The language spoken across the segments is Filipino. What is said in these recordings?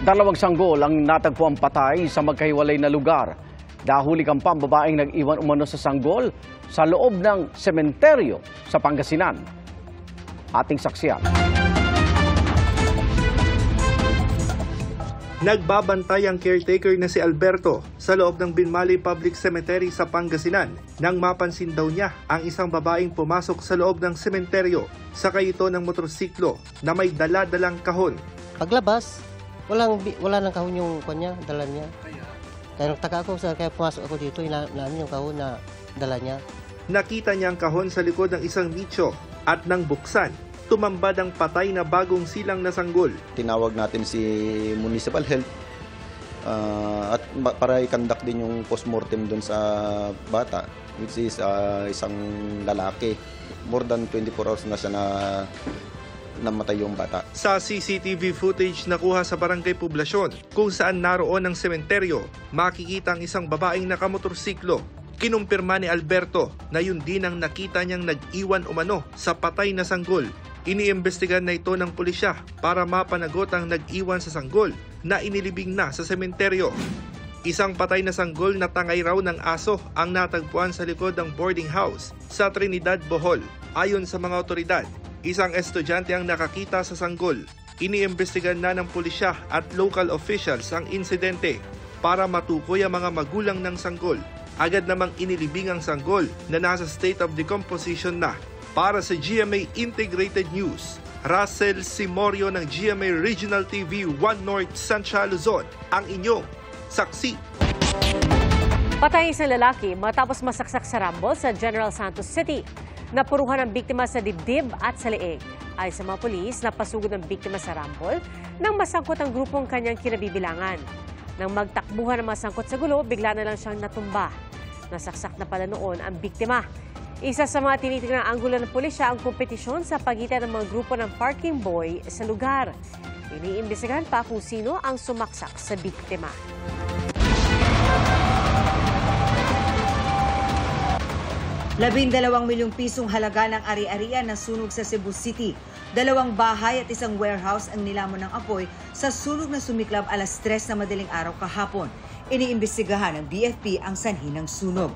Dalawang sanggol ang natagpuang patay sa magkahiwalay na lugar. Nahuli ang babaeng nag-iwan umano sa sanggol sa loob ng sementeryo sa Pangasinan. Ating saksiyan. Nagbabantay ang caretaker na si Alberto sa loob ng Binmaley Public Cemetery sa Pangasinan nang mapansin daw niya ang isang babaeng pumasok sa loob ng sementeryo sakay ito ng motorsiklo na may dala-dalang kahon. Paglabas, wala nang kahon yung kanya, dala niya. Kaya nagtaka ako, kaya pumasok ako dito, namin yung kahon na dala niya. Nakita niya ang kahon sa likod ng isang nicho at nang buksan, tumambad ang patay na bagong silang na sanggol. Tinawag natin si Municipal Health at para i-conduct din yung postmortem doon sa bata, which is isang lalaki. More than 24 hours na siya na namatay yung bata. Sa CCTV footage na kuha sa Barangay Poblasyon, kung saan naroon ang sementeryo, makikita ang isang babaeng nakamotorsiklo. Kinumpirma ni Alberto na yun din ang nakita niyang nag-iwan umano sa patay na sanggol. Iniimbestigan na ito ng pulisya para mapanagot ang nag-iwan sa sanggol na inilibing na sa sementeryo. Isang patay na sanggol na tangay raw ng aso ang natagpuan sa likod ng boarding house sa Trinidad, Bohol. Ayon sa mga otoridad, isang estudyante ang nakakita sa sanggol. Iniimbestigan na ng pulisya at local officials ang insidente para matukoy ang mga magulang ng sanggol. Agad namang inilibing ang sanggol na nasa state of decomposition na. Para sa GMA Integrated News, Russell Simorio ng GMA Regional TV 1 North Central Luzon, ang inyong saksi. Patay isang lalaki matapos masaksak sa rambol sa General Santos City. Napuruhan ang biktima sa dibdib at sa leeg. Ayon sa mga pulis, napasugod ang biktima sa rambol nang masangkot ang grupong kanyang kinabibilangan. Nang magtakbuhan ang masangkot sa gulo, bigla na lang siyang natumba. Nasaksak na pala noon ang biktima. Isa sa mga tinitingnan anggulo ng pulisya ang kompetisyon sa pagitan ng mga grupo ng parking boy sa lugar. Iniimbestigahan pa kung sino ang sumaksak sa biktima. ₱12 milyong halaga ng ari-arian na sunog sa Cebu City. 2 bahay at isang warehouse ang nilamon ng apoy sa sunog na sumiklab alas 3 na madaling araw kahapon. Iniimbestigahan ng BFP ang sanhi ng sunog.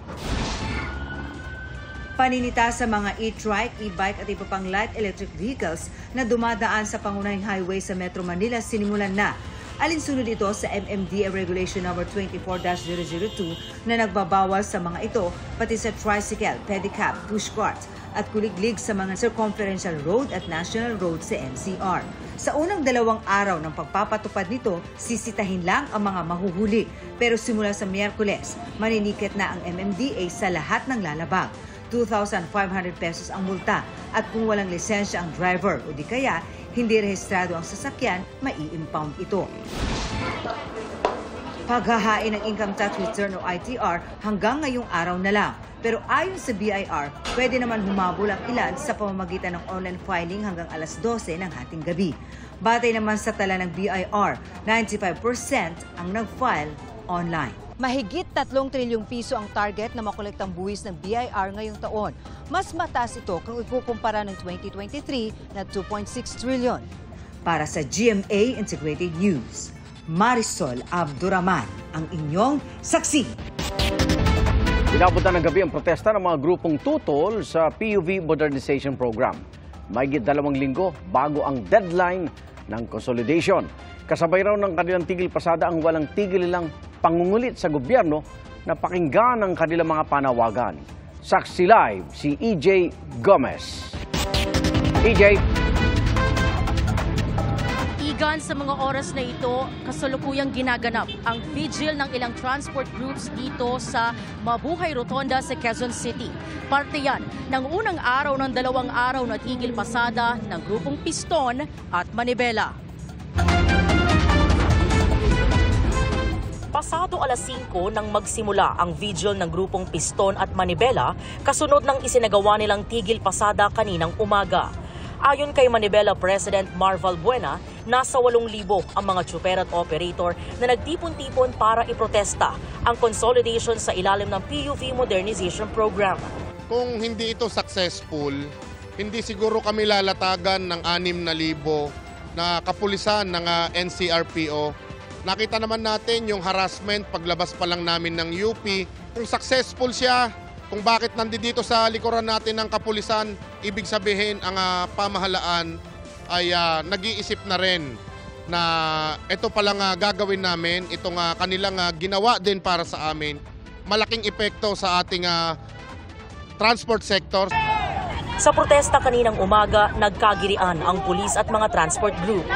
Paninita sa mga e-trike, e-bike at iba pang light electric vehicles na dumadaan sa pangunahing highway sa Metro Manila sinimulan na. Alinsunod ito sa MMDA Regulation No. 24-002 na nagbabawal sa mga ito pati sa tricycle, pedicab, pushcart at kuliglig sa mga circumferential road at national road sa NCR. Sa unang 2 araw ng pagpapatupad nito, sisitahin lang ang mga mahuhuli. Pero simula sa Miyerkules, maninikit na ang MMDA sa lahat ng lalabag. 2,500 pesos ang multa at kung walang lisensya ang driver o di kaya hindi rehistrado ang sasakyan, mai-impound ito. Paghahain ng income tax return o ITR hanggang ngayong araw na lang. Pero ayon sa BIR, pwede naman humabol ang ilan sa pamamagitan ng online filing hanggang alas 12 ng hating gabi. Batay naman sa tala ng BIR, 95% ang nag-file online. Mahigit 3 trilyong piso ang target na makolektang buwis ng BIR ngayong taon. Mas mataas ito kung ikukumpara ng 2023 na 2.6 trilyon. Para sa GMA Integrated News, Marisol Abduraman, ang inyong saksi. Inabutan ng gabi ang protesta ng mga grupong tutol sa PUV Modernization Program. Mahigit 2 linggo bago ang deadline ng consolidation. Kasabay raw ng kanilang tigil pasada ang walang tigil nilang pangungulit sa gobyerno na pakinggan ang kanilang mga panawagan. Saksi live si EJ Gomez. EJ. Igan, sa mga oras na ito, kasalukuyang ginaganap ang vigil ng ilang transport groups dito sa Mabuhay Rotonda sa Quezon City. Parte yan ng unang araw ng 2 araw na tigil pasada ng grupong Piston at Manibela. Pasado alas 5 nang magsimula ang vigil ng grupong Piston at Manibela kasunod ng isinagawa nilang tigil pasada kaninang umaga. Ayon kay Manibela President Marval Buena, nasa 8,000 ang mga tsuper at operator na nagtipon-tipon para iprotesta ang consolidation sa ilalim ng PUV Modernization Program. Kung hindi ito successful, hindi siguro kami lalatagan ng 6,000 na kapulisan ng NCRPO Nakita naman natin yung harassment paglabas pa lang namin ng UP. Kung successful siya, kung bakit nandito sa likuran natin ng kapulisan, ibig sabihin ang pamahalaan ay nag-iisip na rin na ito palang gagawin namin, itong kanilang ginawa din para sa amin, malaking epekto sa ating transport sector. Sa protesta kaninang umaga, nagkagirian ang pulis at mga transport group.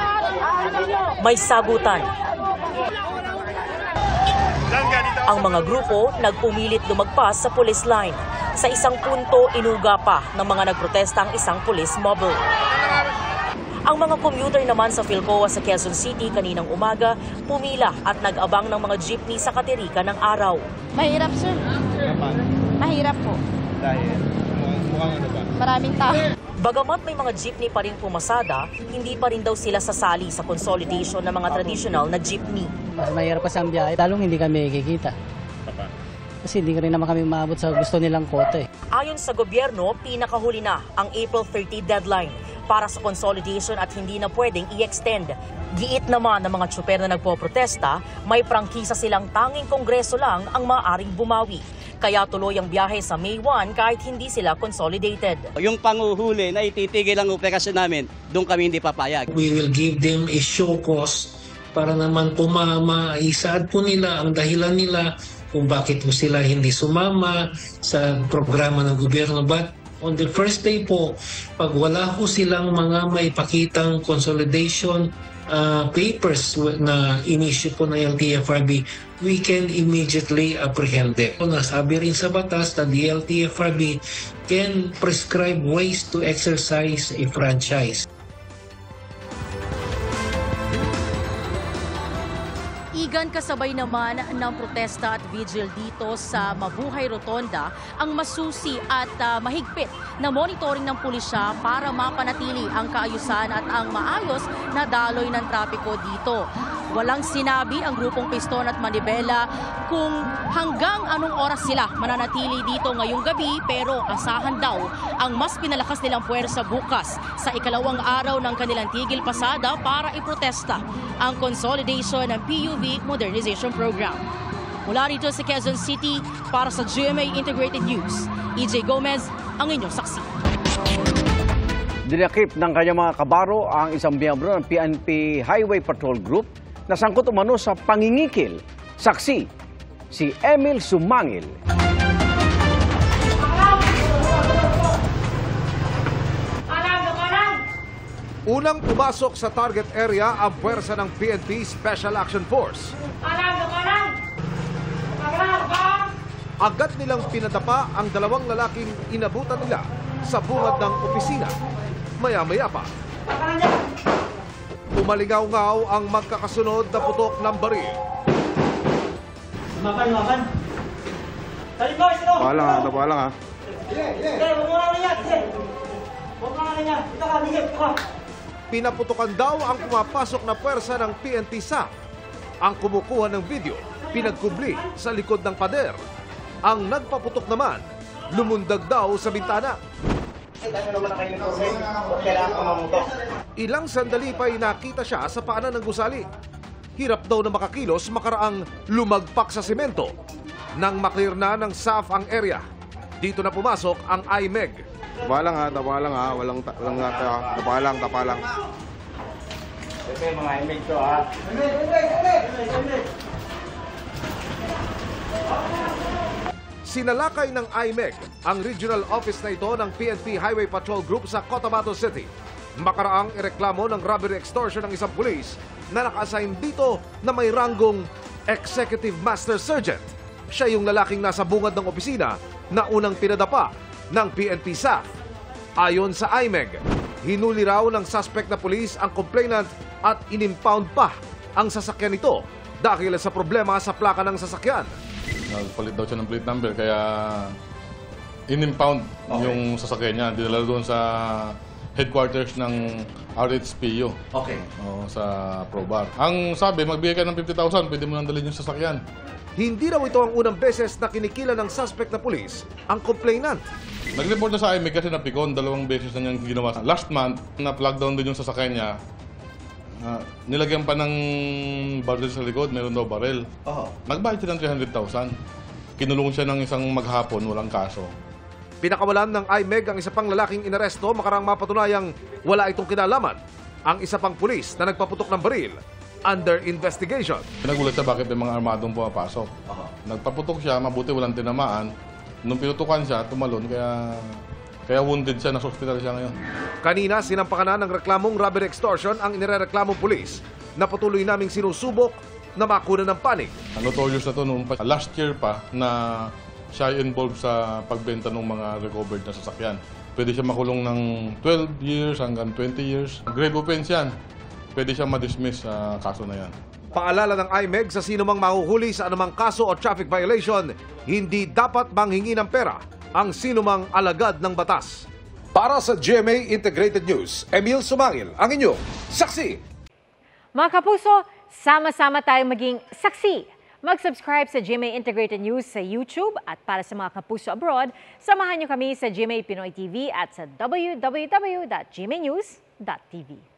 May sagutan. Ang mga grupo nagpumilit lumagpas sa police line. Sa isang punto, inuga pa ng mga nagprotesta ang isang police mobile. Ang mga commuter naman sa Philcoa sa Quezon City kaninang umaga, pumila at nag-abang ng mga jeepney sa katirika ng araw. Mahirap, sir. Mahirap po. Dahil, mukhang ano ba? Maraming tao. Bagamat may mga jeepney pa rin pumasada, hindi pa rin daw sila sasali sa consolidation ng mga traditional na jeepney. Mas mahirap pa sa biyahe, talong hindi kami kikita. Kasi hindi rin naman kami maabot sa gusto nilang kota. Ayon sa gobyerno, pinakahuli na ang April 30 deadline para sa consolidation at hindi na pwedeng i-extend. Giit naman ng mga tsuper na nagpoprotesta, may prangkisa silang tanging kongreso lang ang maaaring bumawi. Kaya tuloy ang biyahe sa May 1 kahit hindi sila consolidated. Yung panguhuli na ititigil ang operasyon namin, doon kami hindi papayag. We will give them a show cause para naman po maisaad po nila ang dahilan nila kung bakit po sila hindi sumama sa programa ng gobyerno. But on the first day po, pag wala po silang mga maipakitang consolidation papers na in-issue po ng LTFRB, we can immediately apprehend them. Nasabi rin sa batas na the LTFRB can prescribe ways to exercise a franchise. Igan kasabay naman ng protesta at vigil dito sa Mabuhay Rotonda ang masusi at mahigpit na monitoring ng pulisya para mapanatili ang kaayusan at ang maayos na daloy ng trapiko dito. Walang sinabi ang grupong Piston at Manibela kung hanggang anong oras sila mananatili dito ngayong gabi, pero asahan daw ang mas pinalakas nilang puwersa bukas sa ikalawang araw ng kanilang tigil pasada para iprotesta ang consolidation ng PUV Modernization Program. Mula rito sa Quezon City, para sa GMA Integrated News, EJ Gomez ang inyong saksi. Dinakip ng kanyang mga kabaro ang isang miyembro ng PNP Highway Patrol Group na sangkot umano sa pangingikil. Saksi, si Emil Sumangil. Unang pumasok sa target area ang puwersa ng PNP Special Action Force. Agad nilang pinadapa ang dalawang lalaking inabutan nila sa bungad ng opisina. Maya-maya pa, umalingaw-ngaw ang magkakasunod na putok ng baril. Makan. Palang ha. Pinaputokan daw ang pumapasok na puwersa ng PNP SAF. Ang kumukuha ng video, pinagkubli sa likod ng pader. Ang nagpaputok naman, lumundag daw sa bintana. Ilang sandali pa'y nakita siya sa paanan ng gusali. Hirap daw na makakilos makaraang lumagpak sa semento. Nang maklear na ng SAF ang area, dito na pumasok ang IMEG. Tapalang ha. Walang tapalang. Ito yung mga imig to ha. Sinalakay ng IMEG ang regional office na ito ng PNP Highway Patrol Group sa Cotabato City. Makaraang ireklamo ng robbery extortion ng isang pulis na naka-assign dito na may ranggong Executive Master Sergeant. Siya yung lalaking nasa bungad ng opisina na unang pinadapa ng PNP SAF. Ayon sa IMEG, hinuli raw ng suspect na pulis ang complainant at inimpound pa ang sasakyan nito dahil sa problema sa plaka ng sasakyan. Nagpalit daw siya ng plate number kaya in-impound yung sasakyan niya. Dinala doon sa headquarters ng RHPU. Okay. Sa Probar. Ang sabi, magbigay ka ng 50,000, pwede mo nang dalhin yung sasakyan. Hindi raw ito ang unang beses na kinikila ng suspect na pulis ang complainant. Nag-report na sa IMEG kasi napikon, 2 beses na niyang ginawa. Last month, na-plug down din yung sasakyan niya. Nilagyan pa ng barrel sa likod, meron daw barrel. Nagbayad siya ng 300,000. Kinulong siya ng isang maghapon, walang kaso. Pinakawalan ng IMEG ang isa pang lalaking inaresto makarang mapatunayang wala itong kinalaman. Ang isa pang pulis na nagpaputok ng baril, under investigation. Nagulat siya bakit may mga armadong pumapasok. Nagpaputok siya, mabuti walang tinamaan. Nung pinutukan siya, tumalon, kaya wounded siya, nasa ospital siya ngayon. Kanina, sinampakan na ng reklamong robbery extortion ang inirereklamong pulis na patuloy naming sinusubok na makuna ng panig. Notorious na to noong last year pa na siya involved sa pagbenta ng mga recovered na sasakyan. Pwede siya makulong ng 12 years hanggang 20 years. Grave offense yan. Pwede siya ma-dismiss sa kaso na yan. Paalala ng IMEG sa sino mang mahuhuli sa anumang kaso o traffic violation, hindi dapat manghingi ng pera ang sinumang alagad ng batas. Para sa GMA Integrated News, Emil Sumangil, ang inyong saksi. Mga kapuso, sama-sama tayong maging saksi. Mag-subscribe sa GMA Integrated News sa YouTube at para sa mga kapuso abroad, samahan niyo kami sa GMA Pinoy TV at sa www.gmanews.tv.